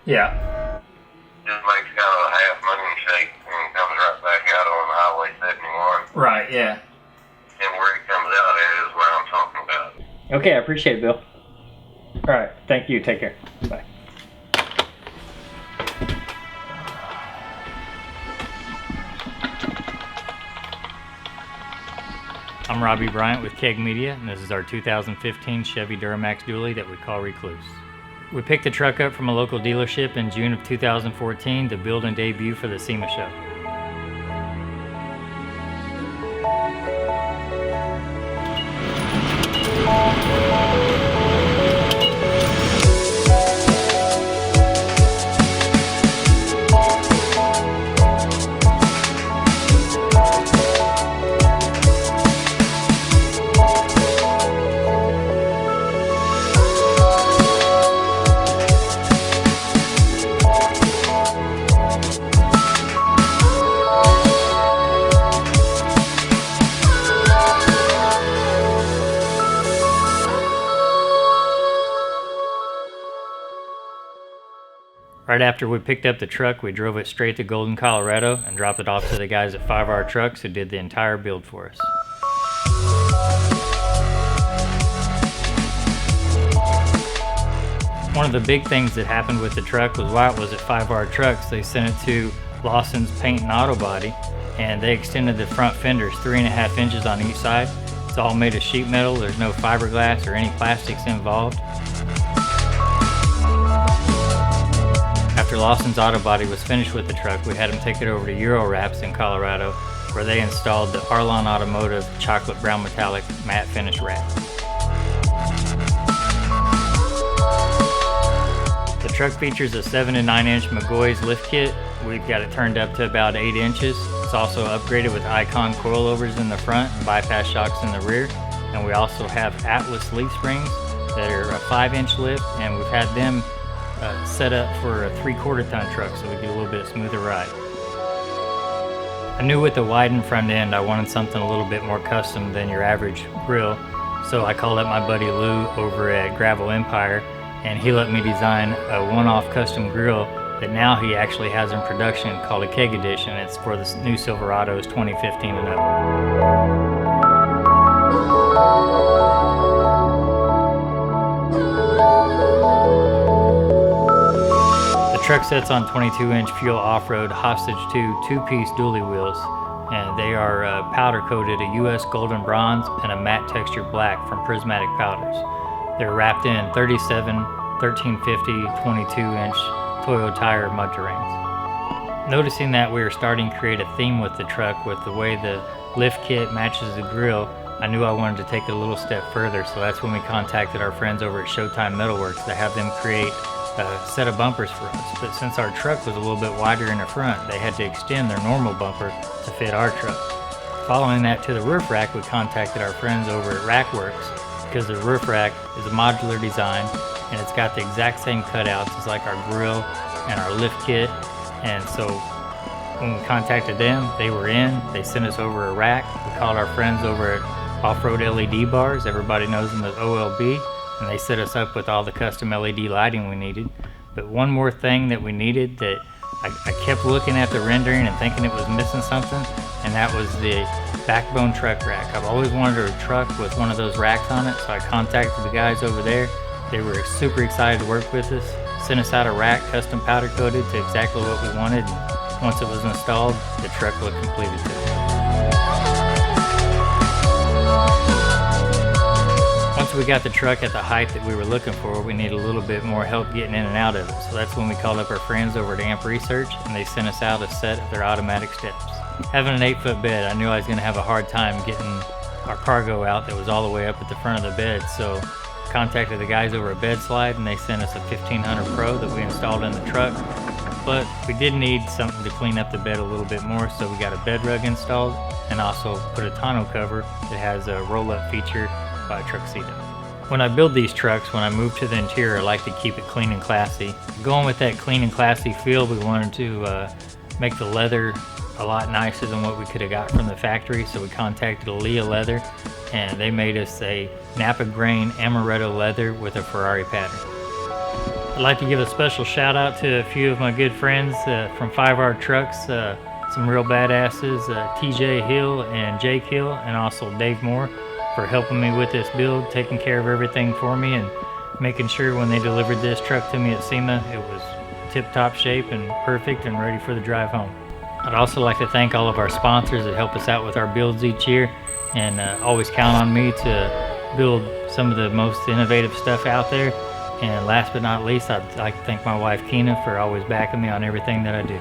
Yeah. Just makes kind of a half moon shape and comes right back out on Highway 71. Right, yeah. And where it comes out is where I'm talking about. Okay, I appreciate it, Bill. All right, thank you. Take care. Bye. I'm Robbie Bryant with Keg Media, and this is our 2015 Chevy Duramax Dually that we call Recluse. We picked the truck up from a local dealership in June of 2014 to build and debut for the SEMA show. Right after we picked up the truck, we drove it straight to Golden, Colorado and dropped it off to the guys at 5R Trucks who did the entire build for us. One of the big things that happened with the truck was while it was at 5R Trucks, they sent it to Lawson's Paint and Auto Body, and they extended the front fenders 3.5 inches on each side. It's all made of sheet metal, there's no fiberglass or any plastics involved. After Lawson's Auto Body was finished with the truck, we had them take it over to Euro Wraps in Colorado, where they installed the Arlon Automotive chocolate brown metallic matte finish wrap. The truck features a 7 and 9 inch McGoy's lift kit. We've got it turned up to about 8 inches. It's also upgraded with Icon coilovers in the front and bypass shocks in the rear. And we also have Atlas leaf springs that are a 5-inch lift, and we've had them set up for a 3/4 ton truck so we get a little bit smoother ride. I knew with the widened front end I wanted something a little bit more custom than your average grill, so I called up my buddy Lou over at Gravel Empire, and he let me design a one-off custom grill that now he actually has in production called a Keg Edition. It's for the new Silverados 2015 and up. The truck sets on 22-inch fuel off-road Hostage 2 2-piece dually wheels, and they are powder-coated a U.S. golden bronze and a matte texture black from Prismatic Powders. They're wrapped in 37, 1350, 22-inch Toyo Tire mud terrains. Noticing that we were starting to create a theme with the truck with the way the lift kit matches the grill, I knew I wanted to take it a little step further, so that's when we contacted our friends over at Showtime Metalworks to have them create a set of bumpers for us. But since our truck was a little bit wider in the front, they had to extend their normal bumper to fit our truck. Following that to the roof rack, we contacted our friends over at Rackworks because the roof rack is a modular design and it's got the exact same cutouts as like our grill and our lift kit. And so when we contacted them, they were in, they sent us over a rack. We called our friends over at Off-Road LED Bars, everybody knows them as OLB, and they set us up with all the custom LED lighting we needed. But one more thing that we needed that I kept looking at the rendering and thinking it was missing something, and that was the backbone truck rack. I've always wanted a truck with one of those racks on it, so I contacted the guys over there. They were super excited to work with us, sent us out a rack custom powder coated to exactly what we wanted, and once it was installed, the truck looked completed too. Once we got the truck at the height that we were looking for, we needed a little bit more help getting in and out of it. So that's when we called up our friends over at Amp Research, and they sent us out a set of their automatic steps. Having an 8-foot bed, I knew I was going to have a hard time getting our cargo out that was all the way up at the front of the bed. So I contacted the guys over at Bed Slide, and they sent us a 1500 Pro that we installed in the truck. But we did need something to clean up the bed a little bit more, so we got a bed rug installed and also put a tonneau cover that has a roll-up feature by Truxedo. When I build these trucks, when I move to the interior, I like to keep it clean and classy. Going with that clean and classy feel, we wanted to make the leather a lot nicer than what we could have got from the factory, so we contacted Aaliyah Leather, and they made us a Napa grain amaretto leather with a Ferrari pattern. I'd like to give a special shout out to a few of my good friends from 5R Trucks, some real badasses, TJ Hill and Jake Hill, and also Dave Moore for helping me with this build, taking care of everything for me, and making sure when they delivered this truck to me at SEMA, it was tip-top shape and perfect and ready for the drive home. I'd also like to thank all of our sponsors that help us out with our builds each year, and always count on me to build some of the most innovative stuff out there. And last but not least, I'd like to thank my wife Keena for always backing me on everything that I do.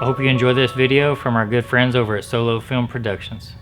I hope you enjoy this video from our good friends over at Solo Film Productions.